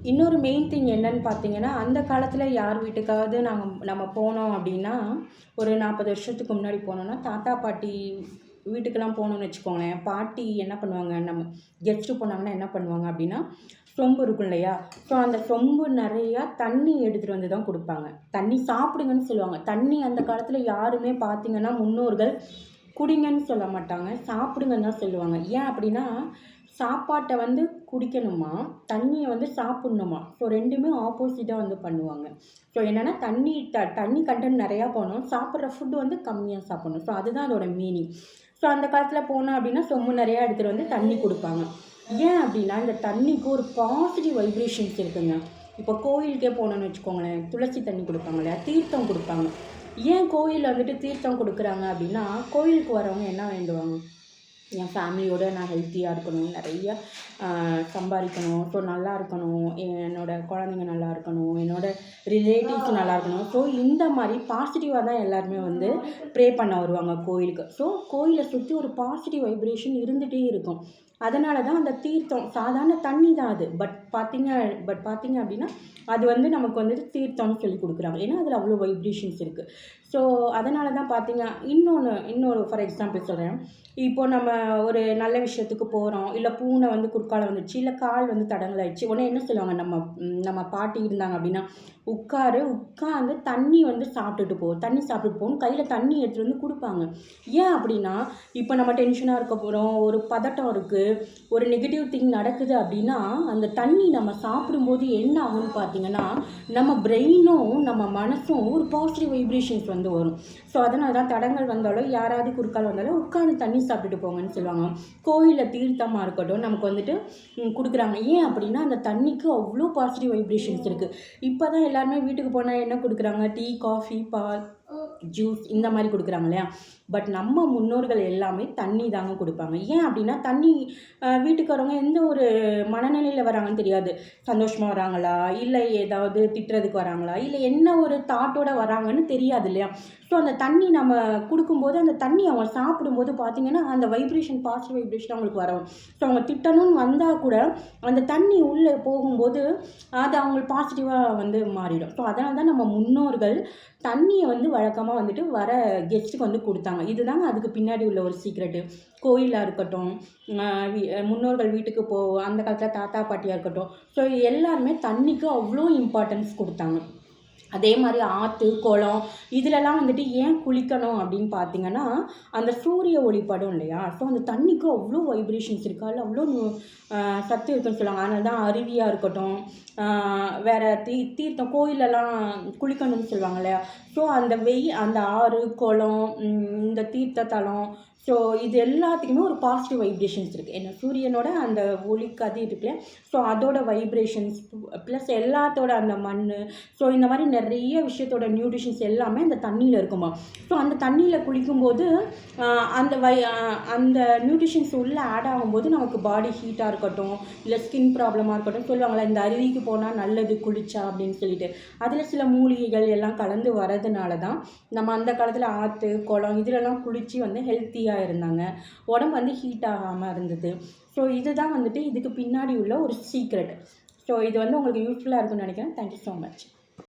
இன்னொரு main thing என்னன்னு பார்த்தீங்கன்னா, அந்த காலத்தில் யார் வீட்டுக்காவது நம்ம போனோம் அப்படின்னா, ஒரு 40 வருஷத்துக்கு முன்னாடி போனோம்னா, தாத்தா, பாட்டி வீட்டுக்கெல்லாம் போனோம்னு வச்சுக்கோங்களேன். பாட்டி என்ன பண்ணுவாங்க, நம்ம கெஸ்ட்டு போனாங்கன்னா என்ன பண்ணுவாங்க அப்படின்னா, சொம்பு இருக்கும் இல்லையா? ஸோ அந்த சொம்பு நிறையா தண்ணி எடுத்துகிட்டு வந்து தான் கொடுப்பாங்க. தண்ணி சாப்பிடுங்கன்னு சொல்லுவாங்க. தண்ணி அந்த காலத்தில் யாருமே பார்த்தீங்கன்னா, முன்னோர்கள் குடிங்கன்னு சொல்ல மாட்டாங்க, சாப்பிடுங்கன்னு தான் சொல்லுவாங்க. ஏன் அப்படின்னா, சாப்பாட்டை வந்து குடிக்கணுமா, தண்ணியை வந்து சாப்பிட்ணுமா. ஸோ 2மே ஆப்போசிட்டாக வந்து பண்ணுவாங்க. ஸோ என்னென்னா தண்ணி கண்டென்ட் நிறையா போகணும், சாப்பிட்ற ஃபுட்டு வந்து கம்மியாக சாப்பிட்ணும். ஸோ அதுதான் அதோட மீனிங். ஸோ அந்த காலத்தில் போனோம் அப்படின்னா சொம்பு நிறையா எடுத்துகிட்டு வந்து தண்ணி கொடுப்பாங்க. ஏன் அப்படின்னா, இந்த தண்ணிக்கு ஒரு பாசிட்டிவ் வைப்ரேஷன்ஸ் இருக்குங்க. இப்போ கோயிலுக்கே போனோன்னு வச்சுக்கோங்களேன், துளசி தண்ணி கொடுப்பாங்க இல்லையா, தீர்த்தம் கொடுப்பாங்க. ஏன் கோயிலில் வந்துட்டு தீர்த்தம் கொடுக்குறாங்க அப்படின்னா, கோயிலுக்கு வரவங்க என்ன வேண்டுவாங்க, என் ஃபேமிலியோடு நான் ஹெல்த்தியாக இருக்கணும், நிறைய சம்பாதிக்கணும், ஸோ நல்லா இருக்கணும், என்னோடய குழந்தைங்க நல்லா இருக்கணும், என்னோடய ரிலேட்டிவ்ஸ் நல்லா இருக்கணும். ஸோ இந்த மாதிரி பாசிட்டிவாக தான் எல்லாருமே வந்து ப்ரே பண்ண வருவாங்க கோயிலுக்கு. ஸோ கோயிலை சுற்றி ஒரு பாசிட்டிவ் வைப்ரேஷன் இருந்துகிட்டே இருக்கும். அதனால தான் அந்த தீர்த்தம் சாதாரண தண்ணி தான் அது. பட் பார்த்தீங்க அப்படின்னா, அது வந்து நமக்கு வந்துட்டு தீர்த்தம்னு சொல்லி கொடுக்குறாங்க. ஏன்னா அதில் அவ்வளோ வைப்ரேஷன்ஸ் இருக்குது. ஸோ அதனால தான் பார்த்தீங்க. இன்னொரு ஃபார் எக்ஸாம்பிள் சொல்கிறேன். இப்போது நம்ம ஒரு நல்ல விஷயத்துக்கு போகிறோம், இல்லை பூனை வந்து குறுக்கால வந்துடுச்சு, இல்லை கால் வந்து தடங்கலாயிடுச்சு. உடனே என்ன சொல்லுவாங்க, நம்ம பாட்டி இருந்தாங்க அப்படின்னா, உட்காந்து தண்ணி வந்து சாப்பிட்டுட்டு போகணும், கையில் தண்ணி எடுத்துகிட்டு வந்து கொடுப்பாங்க. ஏன் அப்படின்னா, இப்போ நம்ம டென்ஷனாக இருக்க போகிறோம், ஒரு பதட்டம் இருக்குது, ஒரு நெகட்டிவ் திங் நடக்குது அப்படின்னா, அந்த தண்ணி நம்ம சாப்பிடும்போது என்ன ஆகும்னு பார்த்தீங்கன்னா, நம்ம பிரெயினும் நம்ம மனசும் ஒரு பாசிட்டிவ் வைப்ரேஷன்ஸ் வந்து வரும். ஸோ அதனால தான் தடங்கள் வந்தாலும், யாராவது குறுக்கால் வந்தாலும் உட்காந்து தண்ணி சாப்பிட்டுட்டு போங்கன்னு சொல்லுவாங்க. கோயிலில் தீர்த்தமாக இருக்கட்டும் நமக்கு வந்துட்டு கொடுக்குறாங்க. ஏன் அப்படின்னா, அந்த தண்ணிக்கு அவ்வளோ பாசிட்டிவ் வைப்ரேஷன்ஸ் இருக்குது. இப்போ தான் எல்லாருமே வீட்டுக்கு போனால் என்ன கொடுக்குறாங்க, டீ, காஃபி, பால், ஜூஸ் இந்த மாதிரி கொடுக்குறாங்க இல்லையா? பட் நம்ம முன்னோர்கள் எல்லாமே தண்ணி தாங்க கொடுப்பாங்க. ஏன் அப்படின்னா, தண்ணி வீட்டுக்கு வரவங்க எந்த ஒரு மனநிலையில் வராங்கன்னு தெரியாது. சந்தோஷமாக வராங்களா, இல்லை ஏதாவது திட்டுறதுக்கு வராங்களா, இல்லை என்ன ஒரு தாட்டோடு வராங்கன்னு தெரியாது இல்லையா? ஸோ அந்த தண்ணி நம்ம கொடுக்கும்போது, அந்த தண்ணி அவங்க சாப்பிடும்போது பார்த்திங்கன்னா, அந்த பாசிட்டிவ் வைப்ரேஷன் அவங்களுக்கு வரும். ஸோ அவங்க திட்டணும்னு வந்தால் கூட அந்த தண்ணி உள்ளே போகும்போது அது அவங்களுக்கு பாசிட்டிவாக வந்து மாறிடும். ஸோ அதனால தான் நம்ம முன்னோர்கள் தண்ணியை வந்து வழக்கமாக வந்துட்டு வர கெஸ்ட்டுக்கு வந்து கொடுத்தாங்க. இதுதாங்க அதுக்கு பின்னாடி உள்ள ஒரு சீக்ரெட்டு. கோயிலாக இருக்கட்டும், முன்னோர்கள் வீட்டுக்கு அந்த காலத்தில் தாத்தா பாட்டியாக இருக்கட்டும், ஸோ எல்லாருமே தண்ணிக்கு அவ்வளோ இம்பார்ட்டன்ஸ் கொடுத்தாங்க. அதே மாதிரி ஆற்று, குளம் இதிலலாம் வந்துட்டு ஏன் குளிக்கணும் அப்படின்னு பார்த்தீங்கன்னா, அந்த சூரிய ஒளி படும் இல்லையா? ஸோ அந்த தண்ணிக்கு அவ்வளோ வைப்ரேஷன்ஸ் இருக்குது, அதில் அவ்வளோ சத்து இருக்குன்னு சொல்லுவாங்க. அதனால தான் அருவியாக இருக்கட்டும், வேறு தீர்த்தம் கோயிலெல்லாம் குளிக்கணும்னு சொல்லுவாங்க இல்லையா? ஸோ அந்த ஆறு, குளம், இந்த தீர்த்த தலம், ஸோ இது எல்லாத்துக்குமே ஒரு பாசிட்டிவ் வைப்ரேஷன்ஸ் இருக்குது. ஏன்னா சூரியனோட அந்த ஒளிக்கதிர் இருக்குல்ல, ஸோ அதோட வைப்ரேஷன்ஸ் ப்ளஸ் எல்லாத்தோட அந்த மண், ஸோ இந்த மாதிரி நிறைய விஷயத்தோட நியூட்ரிஷன்ஸ் எல்லாமே அந்த தண்ணியில் இருக்குமா. ஸோ அந்த தண்ணியில் குளிக்கும்போது அந்த நியூட்ரிஷன்ஸ் உள்ளே ஆட் ஆகும்போது நமக்கு பாடி ஹீட்டாக இருக்கட்டும், இல்லை ஸ்கின் ப்ராப்ளமாக இருக்கட்டும் சொல்லுவாங்களே, இந்த அருவிக்கு போனால் நல்லது குளிச்சா அப்படின்னு சொல்லிட்டு, அதில் சில மூலிகைகள் எல்லாம் கலந்து வரதுனால தான் நம்ம அந்த காலத்தில் ஆற்று, குளம் இதிலெல்லாம் குளித்து வந்து ஹெல்த்தியாக இருந்தாங்க, உடம்பு வந்து ஹீட் ஆகாமல் இருந்தது. ஸோ இதுதான் வந்துட்டு இதுக்கு பின்னாடி உள்ள ஒரு சீக்ரெட். ஸோ இது வந்து உங்களுக்கு யூஸ்ஃபுல்லாக இருக்கும்னு நினைக்கிறேன். Thank you so much.